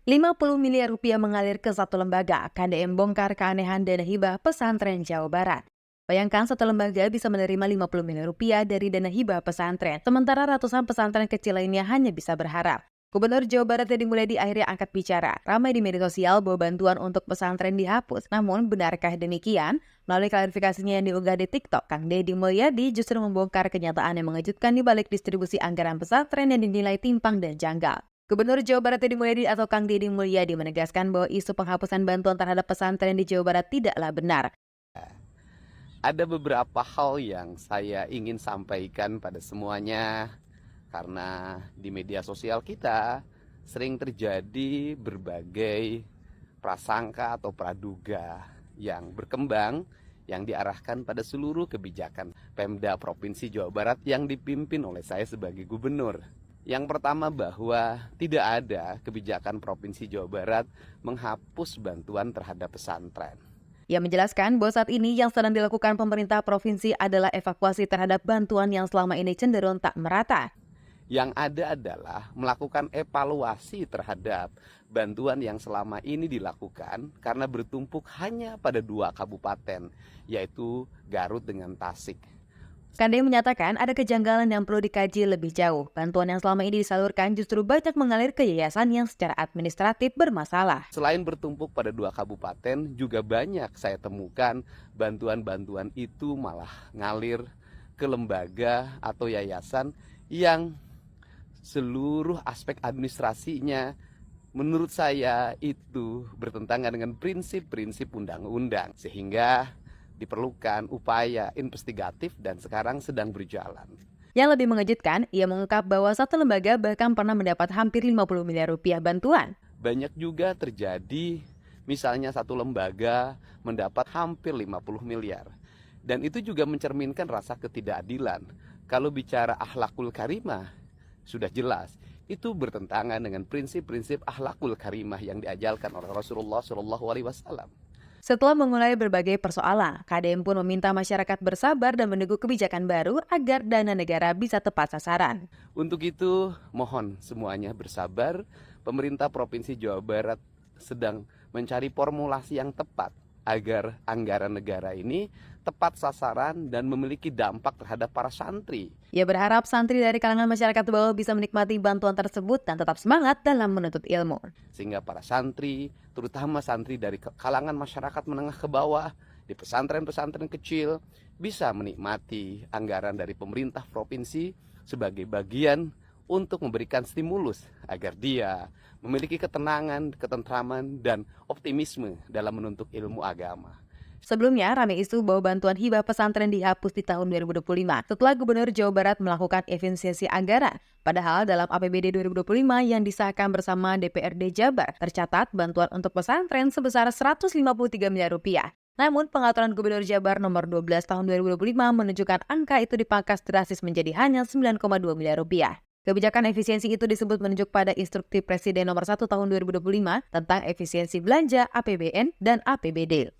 50 miliar rupiah mengalir ke satu lembaga. KDM bongkar keanehan dana hibah pesantren Jawa Barat. Bayangkan satu lembaga bisa menerima 50 miliar rupiah dari dana hibah pesantren, sementara ratusan pesantren kecil lainnya hanya bisa berharap. Gubernur Jawa Barat Deddy Mulyadi akhirnya angkat bicara. Ramai di media sosial bahwa bantuan untuk pesantren dihapus. Namun, benarkah demikian? Melalui klarifikasinya yang diunggah di TikTok, Kang Deddy Mulyadi justru membongkar kenyataan yang mengejutkan di balik distribusi anggaran pesantren yang dinilai timpang dan janggal. Gubernur Jawa Barat Deddy Mulyadi atau Kang Deddy Mulyadi menegaskan bahwa isu penghapusan bantuan terhadap pesantren di Jawa Barat tidaklah benar. Ada beberapa hal yang saya ingin sampaikan pada semuanya, karena di media sosial kita sering terjadi berbagai prasangka atau praduga yang berkembang yang diarahkan pada seluruh kebijakan Pemda Provinsi Jawa Barat yang dipimpin oleh saya sebagai gubernur. Yang pertama, bahwa tidak ada kebijakan Provinsi Jawa Barat menghapus bantuan terhadap pesantren. Ia menjelaskan bahwa saat ini yang sedang dilakukan pemerintah provinsi adalah evakuasi terhadap bantuan yang selama ini cenderung tak merata. Yang ada adalah melakukan evaluasi terhadap bantuan yang selama ini dilakukan karena bertumpuk hanya pada 2 kabupaten, yaitu Garut dengan Tasik. Kande menyatakan ada kejanggalan yang perlu dikaji lebih jauh. Bantuan yang selama ini disalurkan justru banyak mengalir ke yayasan yang secara administratif bermasalah. Selain bertumpuk pada 2 kabupaten, juga banyak saya temukan bantuan-bantuan itu malah ngalir ke lembaga atau yayasan yang seluruh aspek administrasinya menurut saya itu bertentangan dengan prinsip-prinsip undang-undang, sehingga diperlukan upaya investigatif dan sekarang sedang berjalan. Yang lebih mengejutkan, ia mengungkap bahwa satu lembaga bahkan pernah mendapat hampir 50 miliar rupiah bantuan. Banyak juga terjadi, misalnya satu lembaga mendapat hampir 50 miliar. Dan itu juga mencerminkan rasa ketidakadilan. Kalau bicara akhlakul karimah, sudah jelas itu bertentangan dengan prinsip-prinsip akhlakul karimah yang diajarkan oleh Rasulullah SAW. Setelah mengurai berbagai persoalan, KDM pun meminta masyarakat bersabar dan menunggu kebijakan baru agar dana negara bisa tepat sasaran. Untuk itu, mohon semuanya bersabar. Pemerintah Provinsi Jawa Barat sedang mencari formulasi yang tepat agar anggaran negara ini tepat sasaran dan memiliki dampak terhadap para santri. Ia berharap santri dari kalangan masyarakat bawah bisa menikmati bantuan tersebut dan tetap semangat dalam menuntut ilmu. Sehingga para santri, terutama santri dari kalangan masyarakat menengah ke bawah, di pesantren-pesantren kecil, bisa menikmati anggaran dari pemerintah provinsi sebagai bagian untuk memberikan stimulus agar dia memiliki ketenangan, ketentraman, dan optimisme dalam menuntut ilmu agama. Sebelumnya, ramai isu bahwa bantuan hibah pesantren dihapus di tahun 2025 setelah Gubernur Jawa Barat melakukan efisiensi anggaran. Padahal dalam APBD 2025 yang disahkan bersama DPRD Jabar, tercatat bantuan untuk pesantren sebesar 153 miliar rupiah. Namun, pengaturan Gubernur Jabar nomor 12 tahun 2025 menunjukkan angka itu dipangkas drastis menjadi hanya 9,2 miliar rupiah. Kebijakan efisiensi itu disebut menunjuk pada Instruksi Presiden nomor 1 tahun 2025 tentang efisiensi belanja APBN dan APBD.